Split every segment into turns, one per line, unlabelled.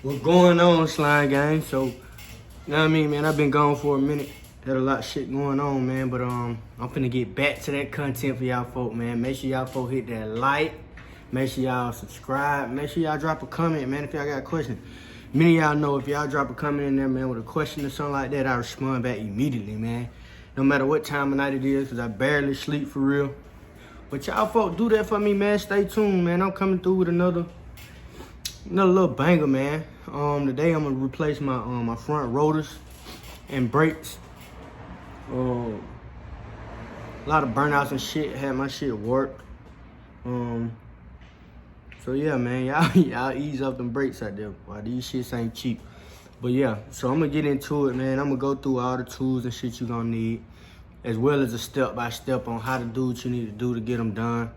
What's going on, Slime Gang? So, you know what I mean, man? I've been gone for a minute. Had a lot of shit going on, man. But I'm finna get back to that content for y'all folk, man. Make sure y'all folk hit that like. Make sure y'all subscribe. Make sure y'all drop a comment, man, if y'all got a question. Many of y'all know if y'all drop a comment in there, man, with a question or something like that, I respond back immediately, man. No matter what time of night it is, because I barely sleep for real. But y'all folk do that for me, man. Stay tuned, man. I'm coming through with another little banger, man. Today I'm gonna replace my my front rotors and brakes. A lot of burnouts and shit. Had my shit work. So yeah, man, y'all ease up them brakes out there. Why these shits ain't cheap. But yeah, so I'm gonna get into it, man. I'm gonna go through all the tools and shit you gonna need, as well as a step-by-step on how to do what you need to do to get them done.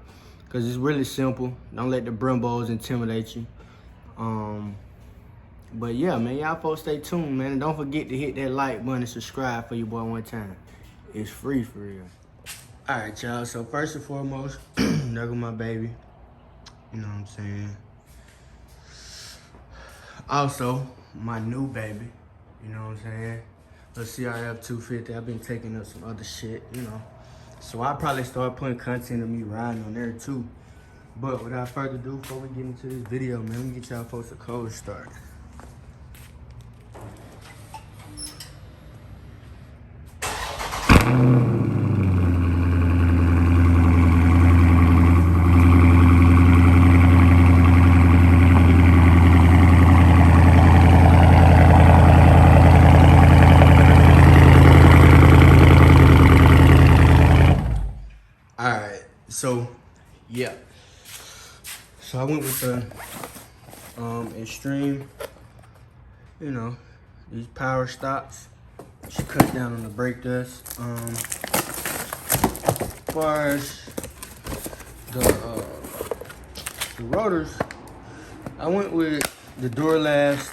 Cause it's really simple. Don't let the Brembos intimidate you. But yeah, man, y'all folks stay tuned, man. And don't forget to hit that like button and subscribe for your boy one time. It's free for real. All right, y'all. So first and foremost, there go my baby. You know what I'm saying? Also, my new baby. You know what I'm saying? The CRF 250. I've been taking up some other shit, you know. So I'll probably start putting content of me riding on there too. But without further ado, before we get into this video, man, let me get y'all folks a cold start. Alright, so yeah. So I went with the Extreme, you know, these power stops. Should cut down on the brake dust. As far as the rotors, I went with the Duralast.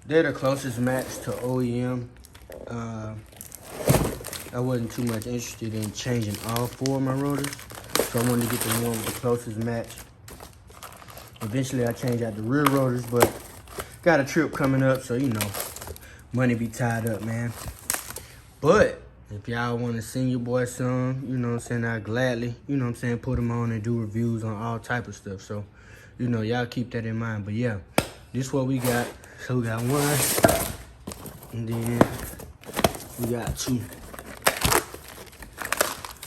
They're the closest match to OEM. I wasn't too much interested in changing all four of my rotors, so I wanted to get the one with the closest match. Eventually I changed out the rear rotors, but got a trip coming up, so you know, money be tied up, man. But if y'all want to send your boy some, you know what I'm saying, I'll gladly, you know what I'm saying, put them on and do reviews on all type of stuff. So, you know, y'all keep that in mind. But yeah, this is what we got. So we got one, and then we got two.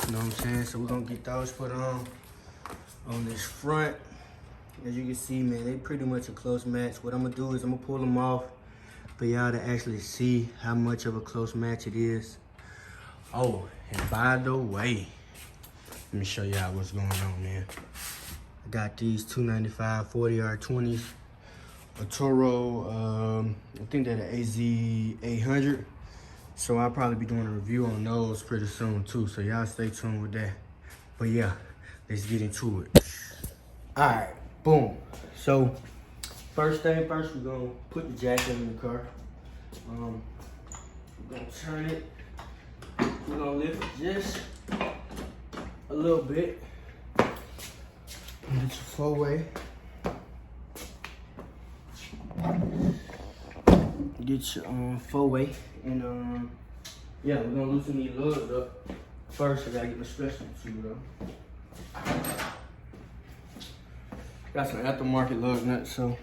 You know what I'm saying? So we're gonna get those put on this front. As you can see, man, they pretty much a close match. What I'm gonna do is I'm gonna pull them off for y'all to actually see how much of a close match it is. Oh, and by the way, let me show y'all what's going on, man. I got these 295 40R20s, a Toro, I think they're the AZ800. So I'll probably be doing a review on those pretty soon too. So y'all stay tuned with that. But yeah, let's get into it. All right, boom. So first thing first, we're gonna put the jacket in the car. We're gonna turn it. We're gonna lift it just a little bit. Get your four-way. Get your four-way. And yeah, we're gonna loosen these lugs up. First, I gotta get my stretching tube though. Got some aftermarket lug nuts, so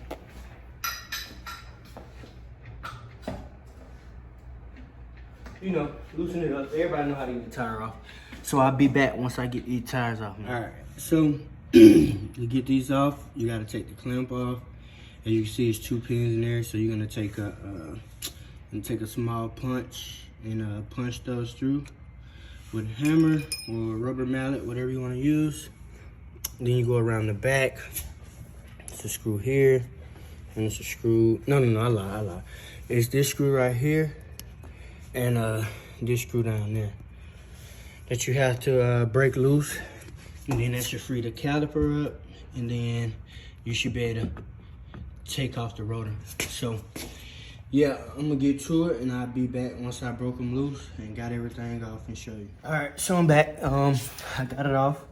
you know, loosen it up. Everybody know how to get the tire off. So I'll be back once I get these tires off, man. All right, so to get these off, you gotta take the clamp off. As you can see, it's 2 pins in there, so you're gonna take a small punch and punch those through with a hammer or a rubber mallet, whatever you want to use. Then you go around the back. It's a screw here, and it's a screw. No, I lied. It's this screw right here, and this screw down there that you have to break loose, and then that should free the caliper up, and then you should be able to take off the rotor. So yeah, I'm gonna get to it and I'll be back once I broke them loose and got everything off and show you. All right, so I'm back. I got it off.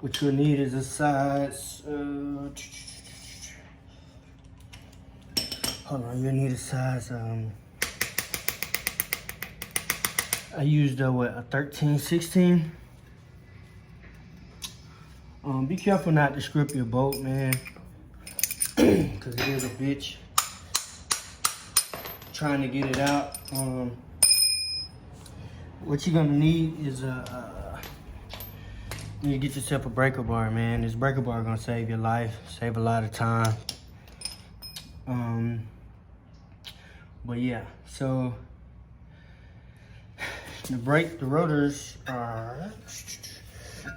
What you'll need is a size, hold on, you'll need a size, I used a 13, 16. Be careful not to strip your bolt, man, because it is a bitch trying to get it out. What you're gonna need is you need to get yourself a breaker bar, man. This breaker bar gonna save your life, save a lot of time. But yeah, so the rotors are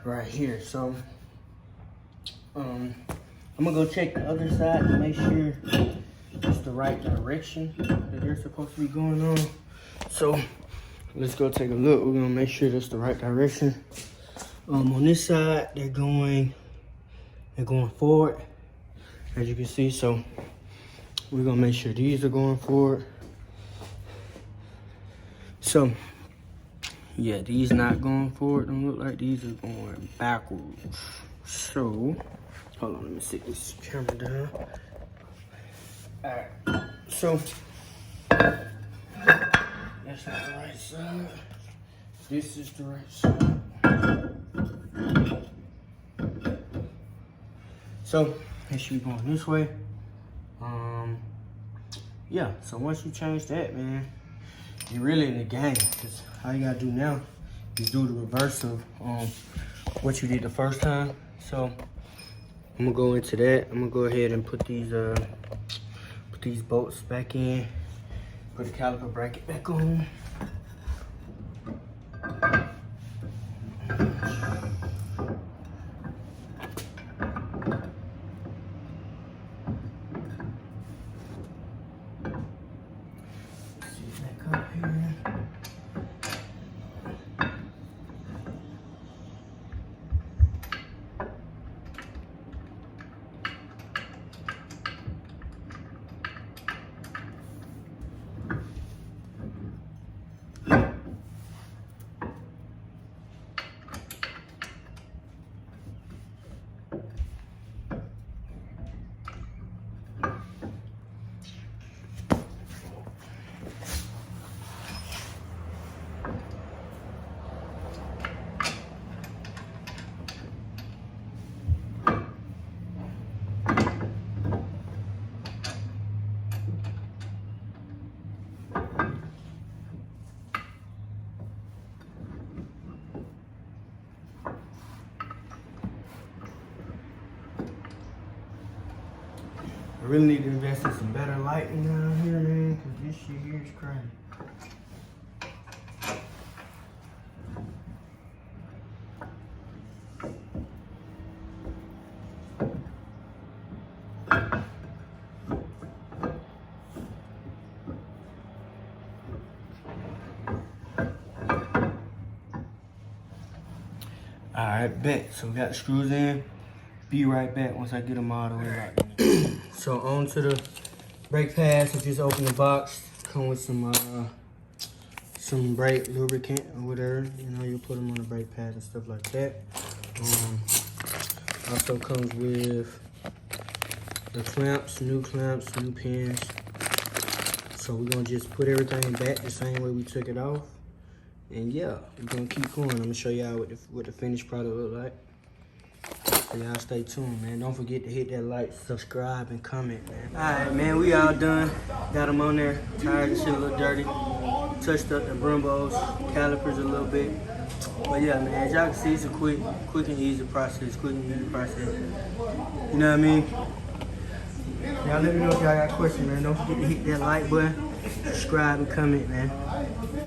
right here. So I'm gonna go check the other side to make sure it's the right direction that they're supposed to be going on. So let's go take a look. We're gonna make sure that's the right direction. On this side, they're going forward, as you can see. So we're gonna make sure these are going forward. So yeah, these not going forward. Don't look like these are going backwards. So hold on, let me sit this camera down. All right, so that's not the right side. This is the right side. So it should be going this way. Yeah, so once you change that, man, you're really in the game. Cause all you gotta do now is do the reverse of what you did the first time. So I'm gonna go into that. I'm gonna go ahead and put these bolts back in. Put the caliper bracket back on. I really need to invest in some better lighting down here, man, because this shit here is crazy. All right, bet. So we got the screws in. Be right back once I get them all the way out. So on to the brake pads. I just opened the box. Come with some brake lubricant or whatever. You know, you put them on the brake pads and stuff like that. Also comes with the clamps, new pins. So we're gonna just put everything back the same way we took it off. And yeah, we're gonna keep going. I'm gonna show y'all what the finished product look like. So y'all stay tuned, man. Don't forget to hit that like, subscribe, and comment, man. All right, man, we all done. Got them on there. Tires and shit a little dirty. Touched up the Brembo's calipers a little bit. But yeah, man, as y'all can see, it's a quick and easy process. You know what I mean? Y'all let me know if y'all got questions, man. Don't forget to hit that like button, subscribe, and comment, man.